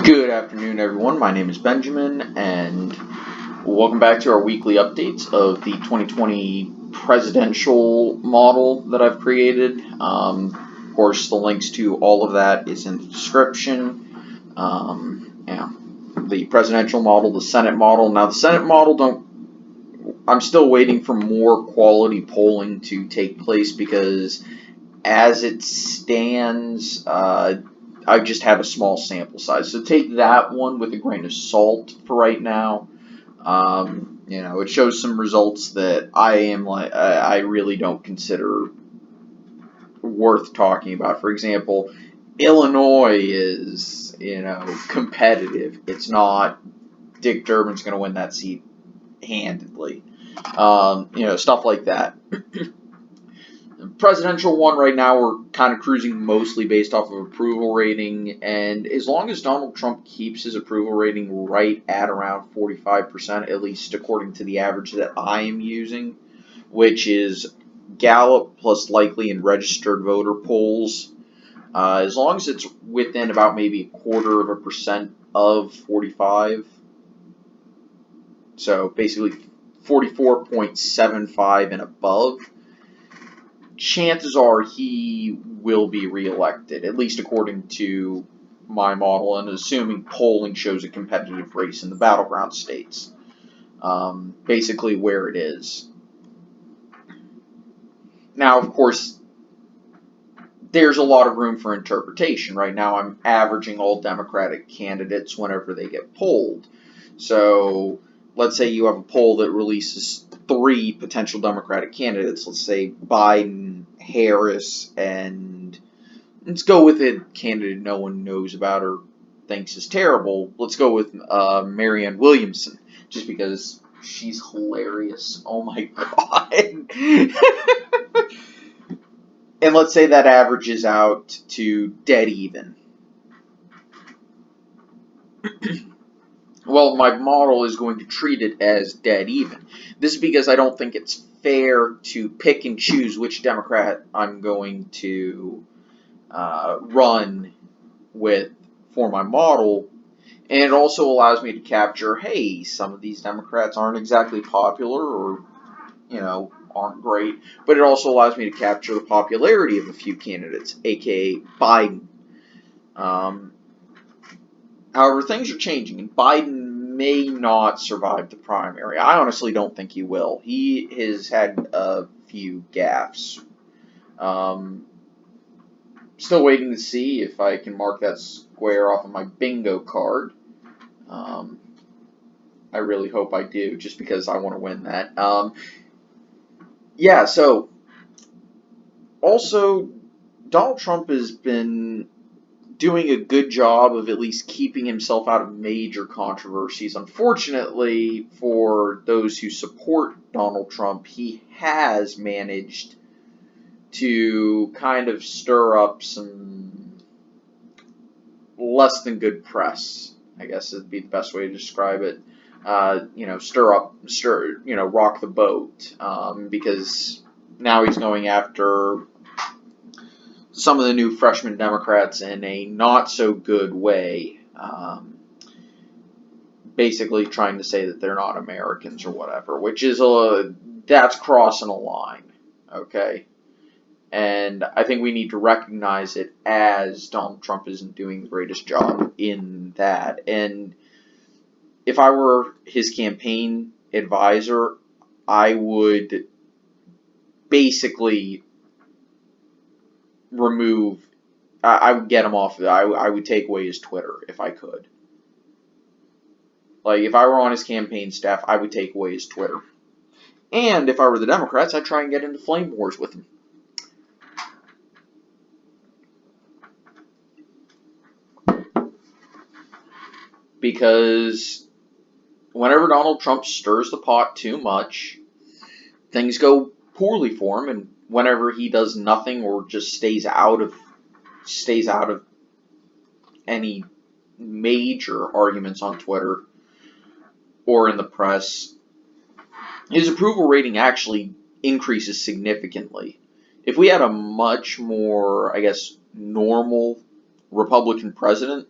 Good afternoon, everyone. My name is Benjamin, and welcome back to our weekly updates of the 2020 presidential model that I've created. Of course, the links to all of that is in the description. The presidential model, the Senate model. Now, the Senate model, I'm still waiting for more quality polling to take place because, as it stands, I just have a small sample size, so take that one with a grain of salt for right now. It shows some results that I really don't consider worth talking about. For example, Illinois is, competitive. It's not Dick Durbin's going to win that seat handedly. Stuff like that. Presidential one right now, we're kind of cruising mostly based off of approval rating, and as long as Donald Trump keeps his approval rating right at around 45%, at least according to the average that I am using, which is Gallup plus likely and registered voter polls, as long as it's within about maybe 0.25% of 45, so basically 44.75 and above, chances are he will be reelected, at least according to my model, and assuming polling shows a competitive race in the battleground states, basically where it is. Now, of course, there's a lot of room for interpretation. Right now, I'm averaging all Democratic candidates whenever they get polled. So, let's say you have a poll that releases 3 potential Democratic candidates. Let's say Biden, Harris, and let's go with a candidate no one knows about or thinks is terrible. Let's go with Marianne Williamson, just because she's hilarious. Oh my god. And let's say that averages out to dead even. Well, my model is going to treat it as dead even. This is because I don't think it's fair to pick and choose which Democrat I'm going to run with for my model. And it also allows me to capture, hey, some of these Democrats aren't exactly popular or, aren't great. But it also allows me to capture the popularity of a few candidates, aka Biden. However, things are changing, and Biden may not survive the primary. I honestly don't think he will. He has had a few gaffes. Still waiting to see if I can mark that square off of my bingo card. I really hope I do, just because I want to win that. So, also, Donald Trump has been doing a good job of at least keeping himself out of major controversies. Unfortunately, for those who support Donald Trump, he has managed to kind of stir up some less than good press, I guess would be the best way to describe it. Rock the boat, because now he's going after some of the new freshman Democrats in a not so good way, basically trying to say that they're not Americans or whatever, which is that's crossing a line, okay? And I think we need to recognize it, as Donald Trump isn't doing the greatest job in that. And if I were his campaign advisor, I would basically I would get him off. I would take away his Twitter if I could. Like, if I were on his campaign staff, I would take away his Twitter. And if I were the Democrats, I'd try and get into flame wars with him. Because whenever Donald Trump stirs the pot too much, things go poorly for him, and whenever he does nothing or just stays out of any major arguments on Twitter or in the press, his approval rating actually increases significantly. If we had a much more, normal Republican president,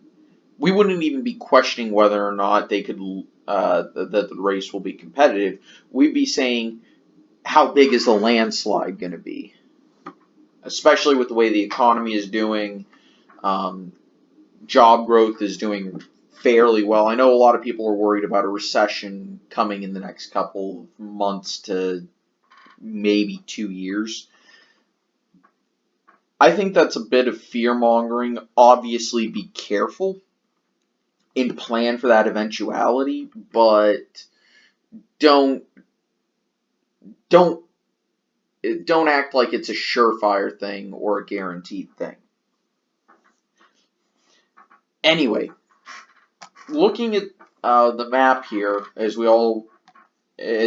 we wouldn't even be questioning whether or not they could that the race will be competitive. We'd be saying, how big is the landslide going to be? Especially with the way the economy is doing, job growth is doing fairly well. I know a lot of people are worried about a recession coming in the next couple of months to maybe 2 years. I think that's a bit of fear mongering. Obviously, be careful and plan for that eventuality, but don't don't don't act like it's a surefire thing or a guaranteed thing. Anyway, looking at the map here, as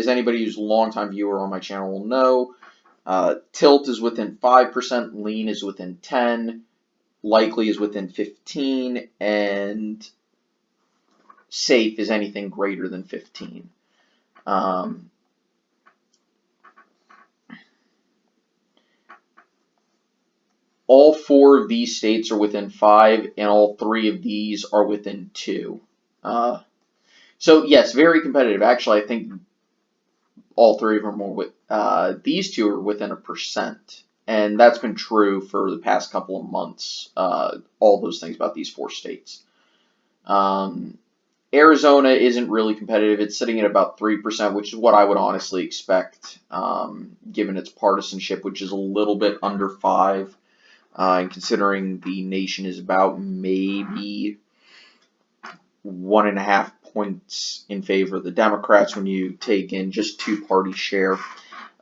anybody who's a longtime viewer on my channel will know, tilt is within 5%, lean is within 10, likely is within 15, and safe is anything greater than 15. All 4 of these states are within 5, and all 3 of these are within 2. So yes, very competitive. Actually, I think all 3 of them are these 2 are within 1%, and that's been true for the past couple of months. All those things about these 4 states. Arizona isn't really competitive. It's sitting at about 3%, which is what I would honestly expect, given its partisanship, which is a little bit under 5. And considering the nation is about maybe 1.5 points in favor of the Democrats when you take in just 2-party share,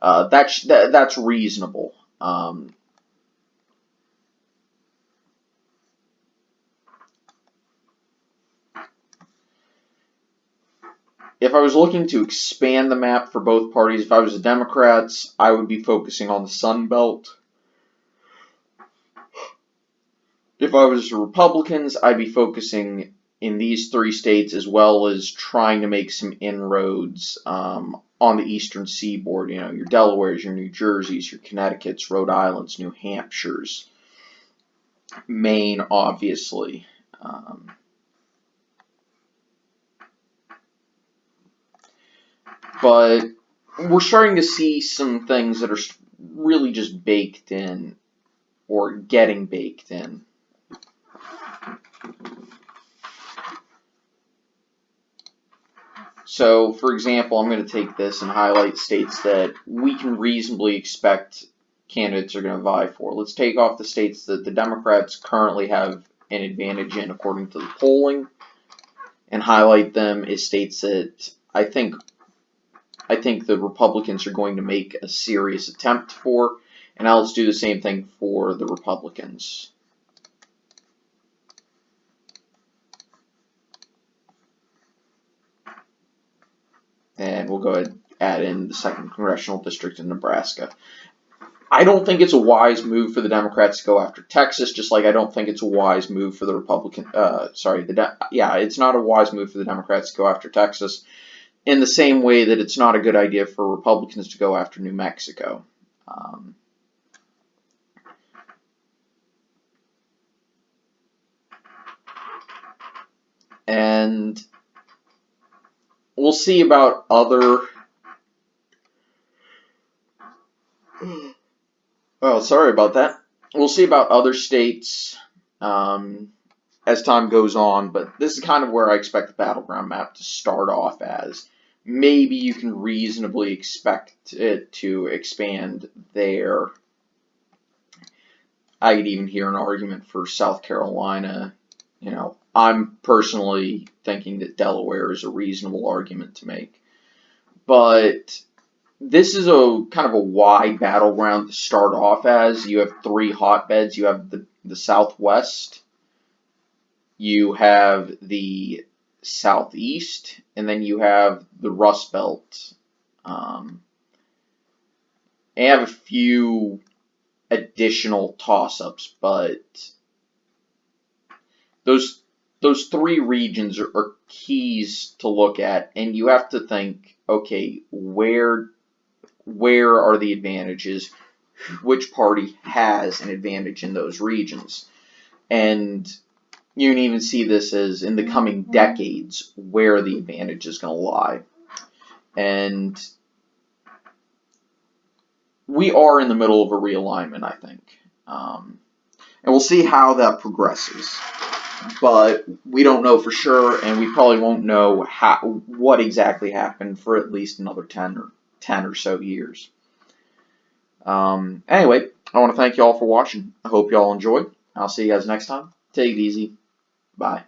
that's reasonable. If I was looking to expand the map for both parties, if I was the Democrats, I would be focusing on the Sun Belt. If I was the Republicans, I'd be focusing in these 3 states, as well as trying to make some inroads on the eastern seaboard. You know, your Delawares, your New Jerseys, your Connecticut's, Rhode Islands, New Hampshires, Maine, obviously. But we're starting to see some things that are really just baked in, or getting baked in. So, for example, I'm going to take this and highlight states that we can reasonably expect candidates are going to vie for. Let's take off the states that the Democrats currently have an advantage in according to the polling, and highlight them as states that I think the Republicans are going to make a serious attempt for, and now let's do the same thing for the Republicans. And we'll go ahead and add in the 2nd Congressional District in Nebraska. I don't think it's a wise move for the Democrats to go after Texas, just like I don't think it's a wise move for the it's not a wise move for the Democrats to go after Texas, in the same way that it's not a good idea for Republicans to go after New Mexico. And we'll see about other... Well, sorry about that. We'll see about other states as time goes on, but this is kind of where I expect the battleground map to start off as. Maybe you can reasonably expect it to expand there. I could even hear an argument for South Carolina. You know, I'm personally thinking that Delaware is a reasonable argument to make. But this is a kind of a wide battleground to start off as. You have 3 hotbeds. You have the Southwest, you have the Southeast, and then you have the Rust Belt. And you have a few additional toss-ups, but those 3 regions are keys to look at, and you have to think, okay, where are the advantages? Which party has an advantage in those regions? And You can even see this as in the coming decades where the advantage is going to lie. And we are in the middle of a realignment, I think. And we'll see how that progresses. But we don't know for sure, and we probably won't know what exactly happened for at least another 10 or so years. Anyway, I want to thank you all for watching. I hope you all enjoyed. I'll see you guys next time. Take it easy. Bye.